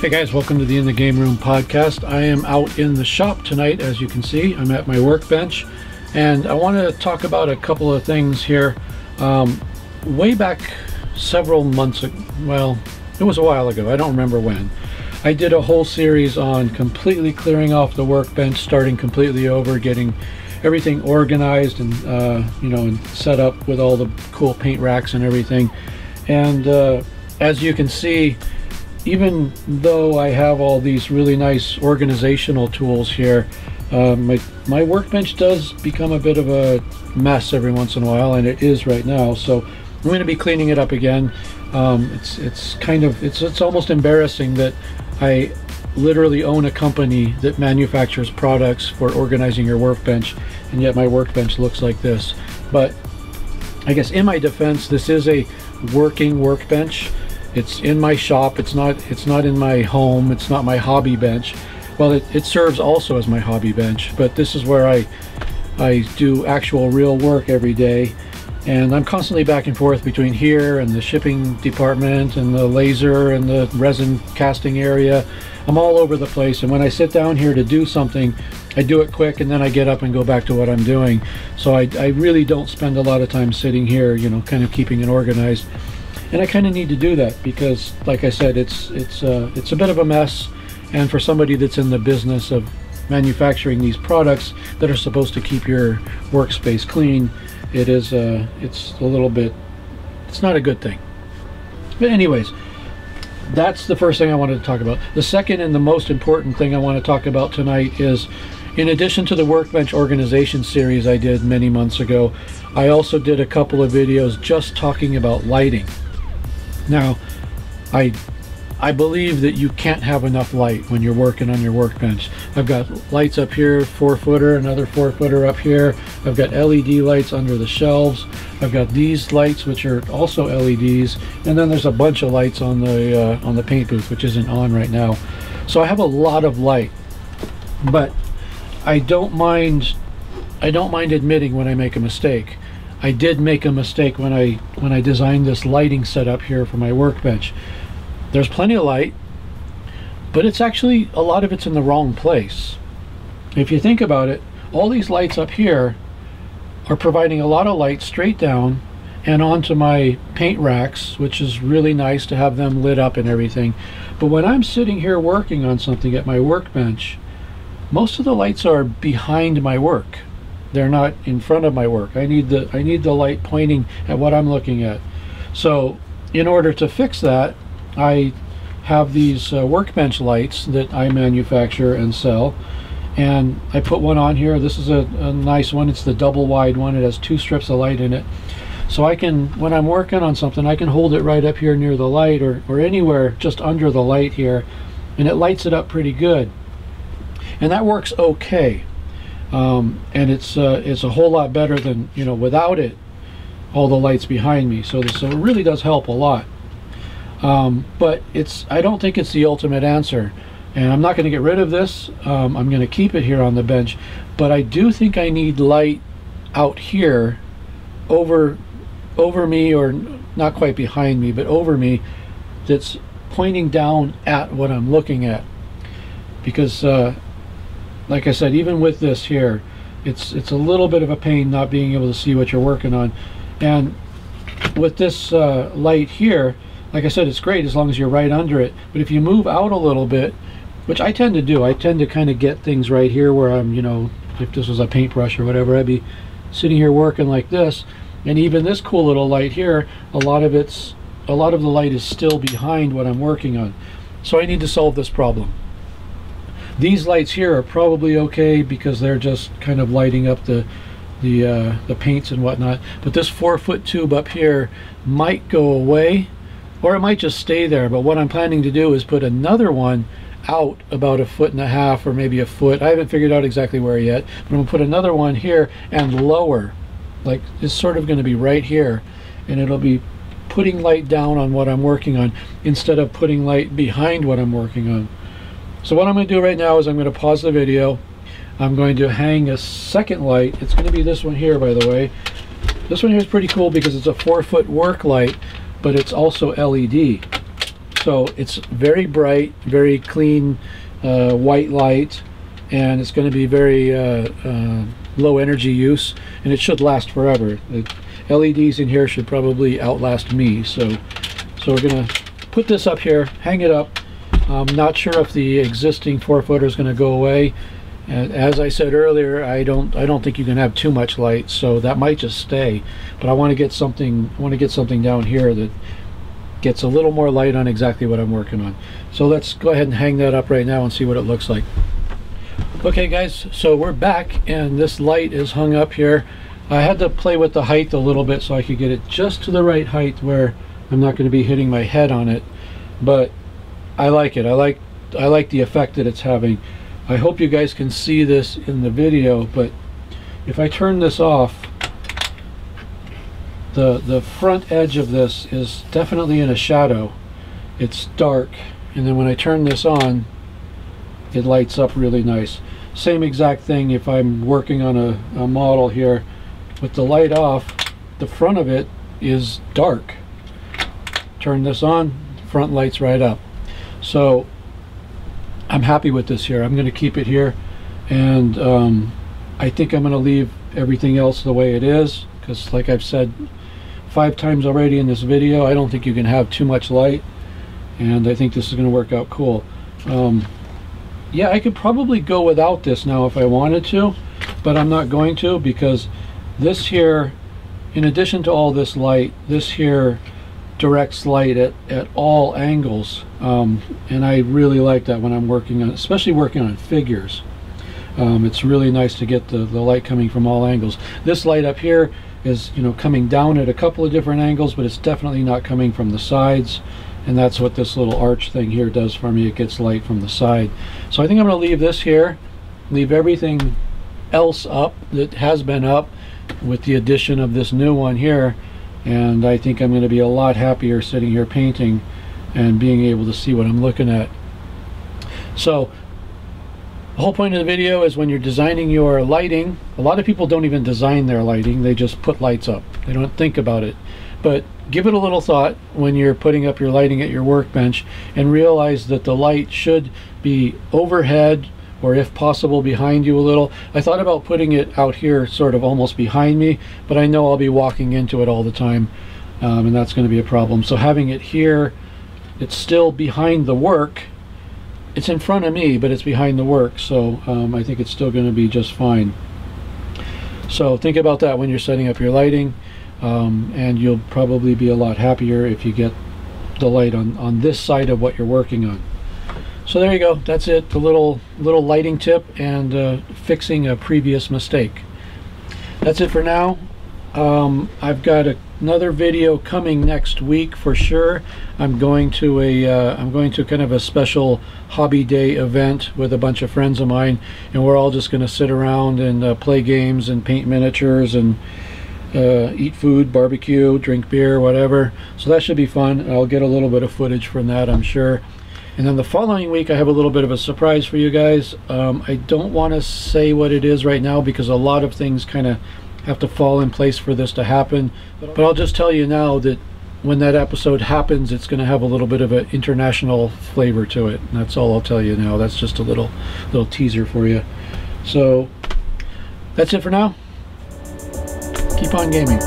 Hey guys, welcome to the In the Game Room podcast. I am out in the shop tonight. As you can see, I'm at my workbench, and I want to talk about a couple of things here. Way back several months ago, well, it was a while ago, I don't remember when, I did a whole series on completely clearing off the workbench, starting completely over, getting everything organized and and set up with all the cool paint racks and everything. And as you can see, even though I have all these really nice organizational tools here, my workbench does become a bit of a mess every once in a while, and it is right now. So I'm going to be cleaning it up again. It's almost embarrassing that I literally own a company that manufactures products for organizing your workbench, and yet my workbench looks like this. But I guess in my defense, this is a working workbench. It's in my shop. It's not in my home. It's not my hobby bench. Well, it serves also as my hobby bench, but this is where I do actual real work every day. And I'm constantly back and forth between here and the shipping department and the laser and the resin casting area. I'm all over the place, and when I sit down here to do something, I do it quick and then I get up and go back to what I'm doing. So I really don't spend a lot of time sitting here, kind of keeping it organized. And I kind of need to do that because, like I said, it's a bit of a mess, and for somebody that's in the business of manufacturing these products that are supposed to keep your workspace clean, it's a little bit, it's not a good thing. But anyways, that's the first thing I wanted to talk about. The second and the most important thing I want to talk about tonight is, in addition to the workbench organization series I did many months ago, I also did a couple of videos just talking about lighting. Now, I believe that you can't have enough light when you're working on your workbench. I've got lights up here, 4-footer, another 4-footer up here. I've got LED lights under the shelves. I've got these lights, which are also LEDs, and then there's a bunch of lights on the paint booth, which isn't on right now. So I have a lot of light, but I don't mind admitting when I make a mistake. I did make a mistake when I designed this lighting setup here for my workbench. There's plenty of light, but it's actually, a lot of it's in the wrong place. If you think about it, all these lights up here are providing a lot of light straight down and onto my paint racks, which is really nice to have them lit up and everything. But when I'm sitting here working on something at my workbench, most of the lights are behind my work. They're not in front of my work. I need the light pointing at what I'm looking at. So in order to fix that, I have these workbench lights that I manufacture and sell, and I put one on here. This is a nice one. It's the double wide one. It has 2 strips of light in it. So I can, when I'm working on something, I can hold it right up here near the light, or anywhere just under the light here, and it lights it up pretty good. And that works okay. And it's a whole lot better than, without it, all the lights behind me. So it really does help a lot. But I don't think it's the ultimate answer, and I'm not going to get rid of this. I'm going to keep it here on the bench, but I do think I need light out here over me, or not quite behind me, but over me, that's pointing down at what I'm looking at. Because like I said, even with this here, it's a little bit of a pain not being able to see what you're working on. And with this light here, like I said, it's great as long as you're right under it. But if you move out a little bit, which I tend to do, I tend to kind of get things right here where I'm, if this was a paintbrush or whatever, I'd be sitting here working like this. And even this cool little light here, a lot of the light is still behind what I'm working on. So I need to solve this problem. These lights here are probably okay because they're just kind of lighting up the paints and whatnot. But this 4-foot tube up here might go away, or it might just stay there. But what I'm planning to do is put another one out about 1.5 feet or maybe a foot. I haven't figured out exactly where yet, but I'm gonna put another one here and lower. Like, it's sort of gonna be right here, and it'll be putting light down on what I'm working on instead of putting light behind what I'm working on. So what I'm going to do right now is I'm going to pause the video. I'm going to hang a second light. It's going to be this one here, by the way. This one here is pretty cool because it's a 4-foot work light, but it's also LED. So it's very bright, very clean white light, and it's going to be very low energy use, and it should last forever. The LEDs in here should probably outlast me. So we're going to put this up here, hang it up. I'm not sure if the existing 4-footer is going to go away. And as I said earlier, I don't think you can have too much light, so that might just stay. But I want to get something. I want to get something down here that gets a little more light on exactly what I'm working on. So let's go ahead and hang that up right now and see what it looks like. Okay guys, so we're back and this light is hung up here. I had to play with the height a little bit so I could get it just to the right height where I'm not going to be hitting my head on it, but I like it. I like the effect that it's having. I hope you guys can see this in the video, but if I turn this off, the front edge of this is definitely in a shadow. It's dark, and then when I turn this on, it lights up really nice. Same exact thing if I'm working on a model here. With the light off, the front of it is dark. Turn this on, front lights right up. So I'm happy with this here. I'm going to keep it here, and I think I'm going to leave everything else the way it is, because like I've said 5 times already in this video, I don't think you can have too much light, and I think this is going to work out cool. Yeah, I could probably go without this now if I wanted to, but I'm not going to, because this here, in addition to all this light, this here directs light at all angles, and I really like that when I'm working on, especially working on figures. It's really nice to get the light coming from all angles. This light up here is, you know, coming down at a couple of different angles, but it's definitely not coming from the sides, and that's what this little arch thing here does for me. It gets light from the side. So I think I'm going to leave this here, leave everything else up that has been up with the addition of this new one here, and I think I'm going to be a lot happier sitting here painting and being able to see what I'm looking at. So the whole point of the video is when you're designing your lighting, a lot of people don't even design their lighting, they just put lights up. They don't think about it. But give it a little thought when you're putting up your lighting at your workbench, and realize that the light should be overhead, or if possible behind you a little. I thought about putting it out here sort of almost behind me, but I know I'll be walking into it all the time, and that's going to be a problem. So having it here, it's still behind the work. It's in front of me, but it's behind the work, so I think it's still going to be just fine. So think about that when you're setting up your lighting, and you'll probably be a lot happier if you get the light on this side of what you're working on. So there you go. That's it. The little lighting tip and fixing a previous mistake. That's it for now. I've got another video coming next week for sure. I'm going to kind of a special hobby day event with a bunch of friends of mine, and we're all just going to sit around and play games and paint miniatures and eat food, barbecue, drink beer, whatever. So that should be fun. I'll get a little bit of footage from that, I'm sure. And then the following week I have a little bit of a surprise for you guys. I don't want to say what it is right now because a lot of things kind of have to fall in place for this to happen. But I'll just tell you now that when that episode happens, it's going to have a little bit of an international flavor to it. And that's all I'll tell you now. That's just a little teaser for you. So that's it for now. Keep on gaming.